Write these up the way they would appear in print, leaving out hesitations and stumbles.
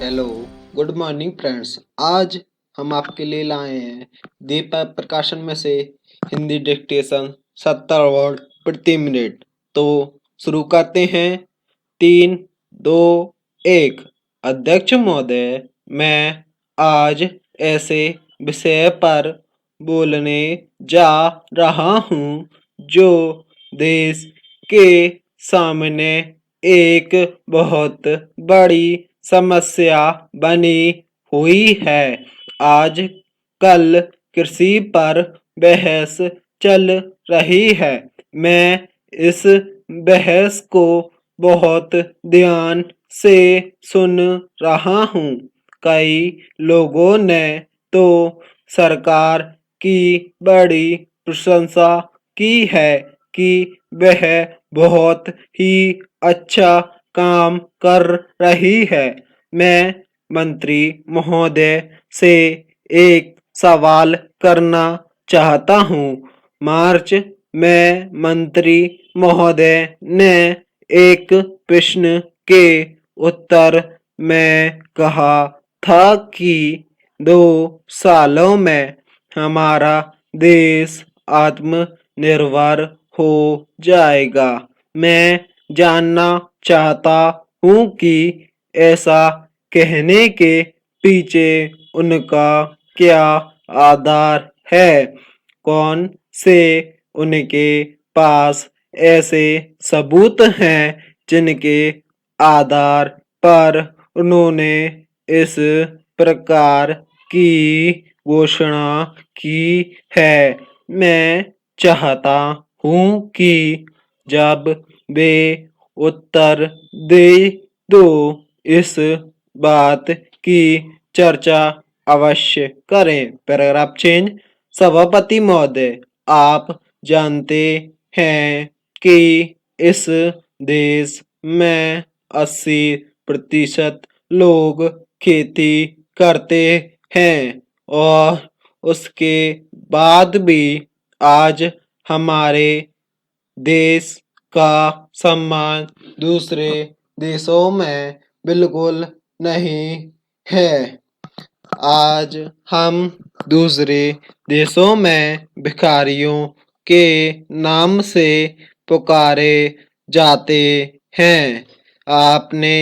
Hello, good morning friends. आज हम आपके लिए लाए हैं दीपक प्रकाशन में से हिंदी डिक्टेशन 70 वर्ड प्रति मिनट। तो शुरू करते हैं। 3, 2, 1। अध्यक्ष महोदय, मैं आज ऐसे विषय पर बोलने जा रहा हूँ जो देश के सामने एक बहुत बड़ी समस्या बनी हुई है। आज कल कृषि पर बहस चल रही है। मैं इस बहस को बहुत ध्यान से सुन रहा हूँ। कई लोगों ने तो सरकार की बड़ी प्रशंसा की है कि वह बहुत ही अच्छा काम कर रही है। मैं मंत्री महोदय से एक सवाल करना चाहता हूँ। मार्च में मंत्री महोदय ने एक प्रश्न के उत्तर में कहा था कि 2 सालों में हमारा देश आत्मनिर्भर हो जाएगा। मैं जानना चाहता हूँ कि ऐसा कहने के पीछे उनका क्या आधार है। कौन से उनके पास ऐसे सबूत हैं जिनके आधार पर उन्होंने इस प्रकार की घोषणा की है। मैं चाहता हूँ कि जब वे उत्तर दे तो इस बात की चर्चा अवश्य करें। Paragraph change. सभापति महोदय, आप जानते हैं कि इस देश में 80% लोग खेती करते हैं और उसके बाद भी आज हमारे देश का सम्मान दूसरे देशों में बिल्कुल नहीं है। आज हम दूसरे देशों में भिखारियों के नाम से पुकारे जाते हैं। अपने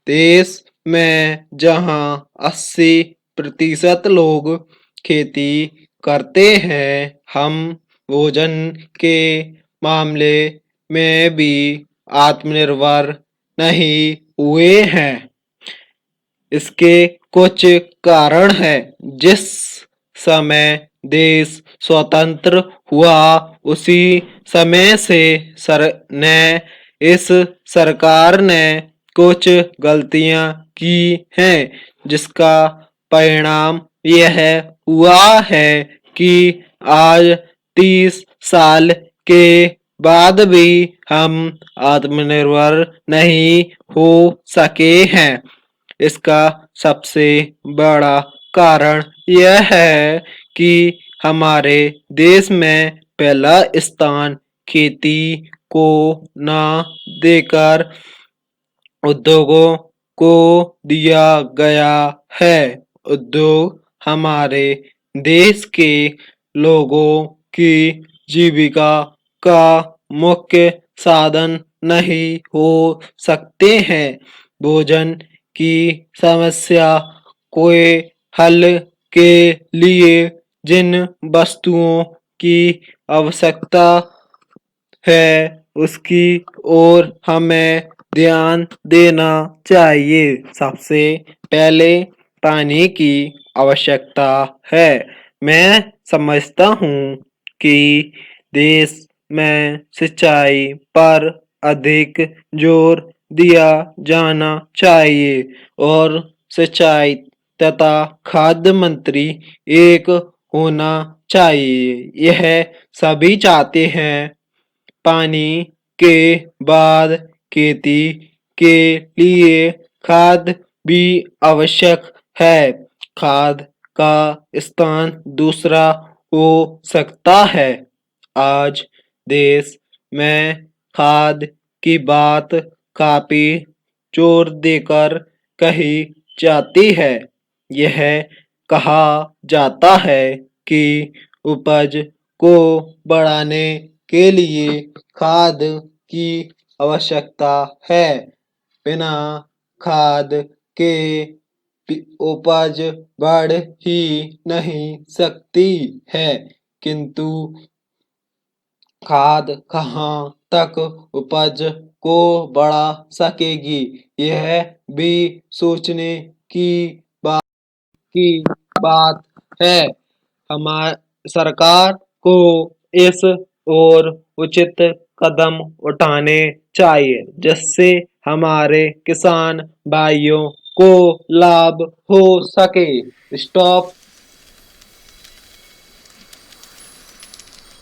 देश में जहां 80% लोग खेती करते हैं, हम भोजन के मामले में भी आत्मनिर्भर नहीं हुए हैं। इसके कुछ कारण हैं। जिस समय देश स्वतंत्र हुआ उसी समय से इस सरकार ने कुछ गलतियां की हैं, जिसका परिणाम यह हुआ है कि आज 30 साल के बाद भी हम आत्मनिर्भर नहीं हो सके हैं। इसका सबसे बड़ा कारण यह है कि हमारे देश में पहला स्थान खेती को न देकर उद्योगों को दिया गया है। उद्योग हमारे देश के लोगों की जीविका का मुख्य साधन नहीं हो सकते हैं। भोजन की समस्या के हल के लिए जिन वस्तुओं की आवश्यकता है उसकी ओर हमें ध्यान देना चाहिए। सबसे पहले पानी की आवश्यकता है। मैं समझता हूँ कि देश में सिंचाई पर अधिक जोर दिया जाना चाहिए और सिंचाई तथा खाद्य मंत्री एक होना चाहिए। यह सभी चाहते हैं। पानी के बाद खेती के लिए खाद भी आवश्यक है। खाद का स्थान दूसरा हो सकता है। आज देश में खाद की बात काफी जोर देकर कही जाती है। यह कहा जाता है कि उपज को बढ़ाने के लिए खाद की आवश्यकता है। बिना खाद के उपज बढ़ ही नहीं सकती है, किंतु खाद कहाँ तक उपज को बढ़ा सकेगी, यह भी सोचने की की बात है। हमार सरकार को इस ओर उचित कदम उठाने चाहिए, जिससे हमारे किसान भाइयों को लाभ हो सके। स्टॉप।